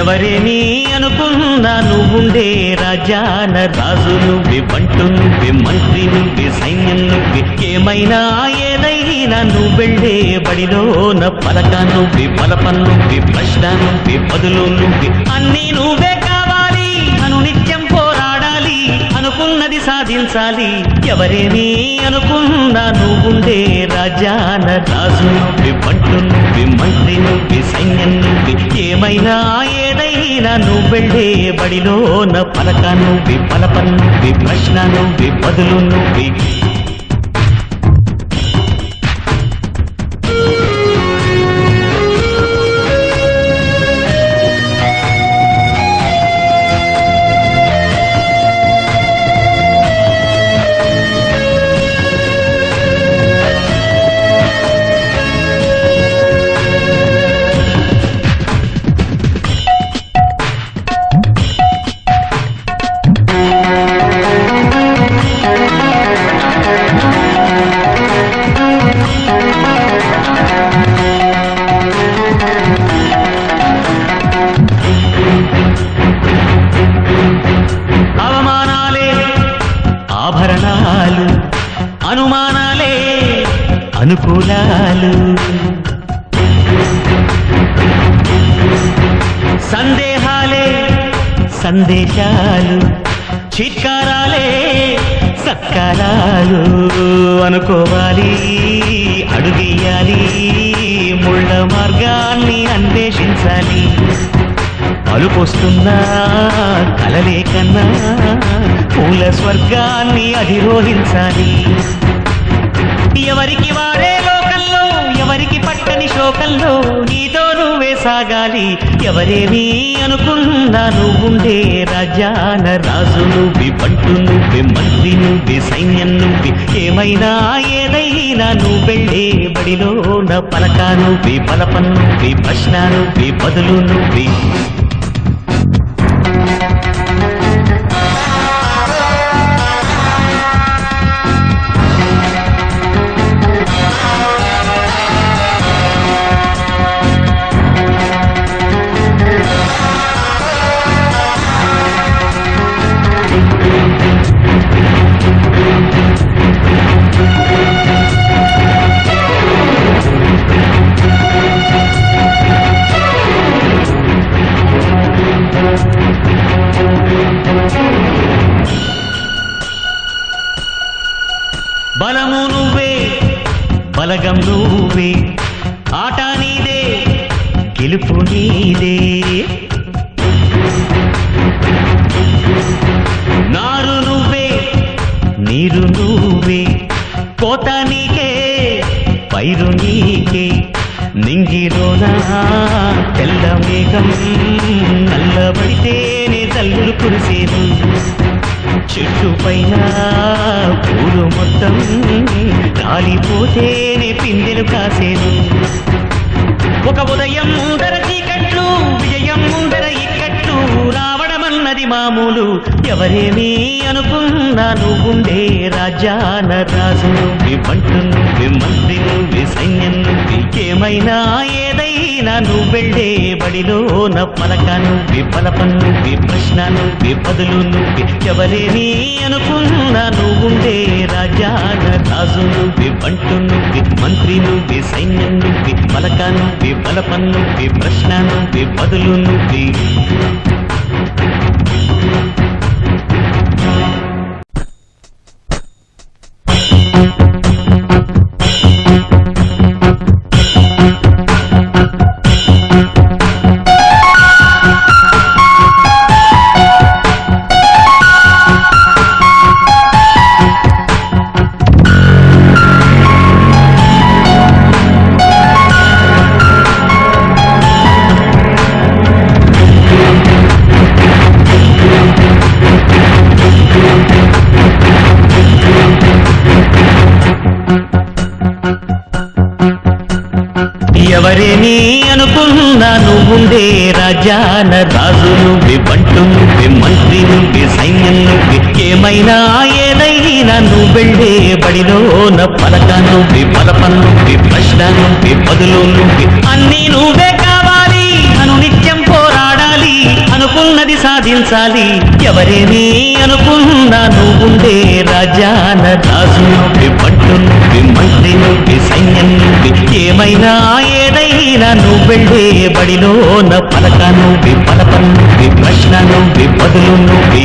ఎవరేని అనుకున్నా నువ్వుండే రాజాన రాజు నువ్వే, బంటు నువ్వే, మంత్రి నువ్వే, సైన్యం నువ్వే, ఏమైనా ఏదైనా నువ్వెళ్ళే బడిలోన పలక నువ్వే, పలపం నువ్వే, ప్రశ్న నువ్వే, బదులు నువ్వే, అన్నీ నువ్వే కావాలి. అనునిత్యం పోరాడాలి, అనుకున్నది సాధించాలి. ఎవరేని అనుకున్నా నువ్వుండే రాజాన రాజు నువ్వే, బంటు నువ్వే, మంత్రి నువ్వే, సైన్యం నువ్వే, ఏమైనా ఏదైనా నువ్వెళ్ళే బడిలోన పలక నువ్వే, పలపం నువ్వే, ప్రశ్న నువ్వే, బదులు నువ్వే. అవమానాలే ఆభరణాలు, అనుమానాలే అనుకూలాలు, సందేహాలే సందేశాలు, చిత్కారాలే సత్కారాలు. అనుకోవాలి, అడుగేయాలి, ముళ్ళ మార్గాన్ని అన్వేషించాలి. అలుపొస్తున్నా కలలే కన్నా పూల స్వర్గాన్ని అధిరోహించాలి. ఎవరికి వారే లోకంలో, ఎవరికి పట్టని శోకంలో నీతో నువ్వే సాగాలి. ఎవరేమి అనుకున్నా నువ్వుండే రాజాన రాజు నువ్వే, బంటు నువ్వే, మంత్రి నువ్వే, సైన్యం నువ్వే, ఏమైనా ఏదైనా నువ్వెళ్ళే బడిలోన పలక నువ్వే, పలపం నువ్వే, ప్రశ్న నువ్వే, బదులు నువ్వే. బలము నువ్వే, బలగం నువ్వే, ఆట నీదే, గెలుపు నీదే. నారు నువ్వే, నీరు నువ్వే, కోత నీకే, పైరు నీకే. నింగిలోనా తెల్ల మేఘం నల్లబడితేనే తల్లులు కురిసేను. చెట్టు పైన పూలు మొత్తం రాలిపోతేనే పిందెలు కాసేను. ఒక ఉదయం ముందర చీకట్లు, విజయం ముందర ఇక్కట్లు రావడమన్నది మామూలు. ఎవరేమి అనుకున్నా నువ్వుండే రాజాన రాజు నువ్వే, బంటు నువ్వే, మంత్రి నువ్వే, సైన్యం నువ్వే, ఏమైనా ఏదైనా నువ్వెళ్ళే బడిలోన పలక నువ్వే, పలపం నువ్వే, ప్రశ్న నువ్వే, బదులు నువ్వే. ఎవరేమి అనుకున్నా నువ్వుండే రాజాన రాజు నువ్వే, బంటు నువ్వే, మంత్రి నువ్వే, సైన్యం నువ్వే, పలక నువ్వే, పలపం నువ్వే, ప్రశ్న నువ్వే, బదులు నువ్వే. ఎవరేని అనుకున్నా నువ్వుండే రాజాన రాజు నువ్వే, బంటు నువ్వే, మంత్రి నువ్వే, సైన్యం నువ్వే, ఏమైనా ఏదైనా నువ్వెళ్ళే బడిలోన పలక నువ్వే, పలపం నువ్వే, ప్రశ్న నువ్వే, బదులు నువ్వే, అన్నీ నువ్వే కావాలి. అనునిత్యం పోరాడాలి, అనుకున్నది సాధించాలి ఎవరేమీ అనుకున్నా నువ్వుండే రాజాన రాజు నువ్వి బంటు నువ్వి మంత్రి నువ్వి సైన్యం నువ్వి ఏమైనా ఏదైనా నువ్వెళ్ళే బడిలోన పలక నువ్వి పలప నువ్వి ప్రశ్న నువ్వి బదులు నువ్వి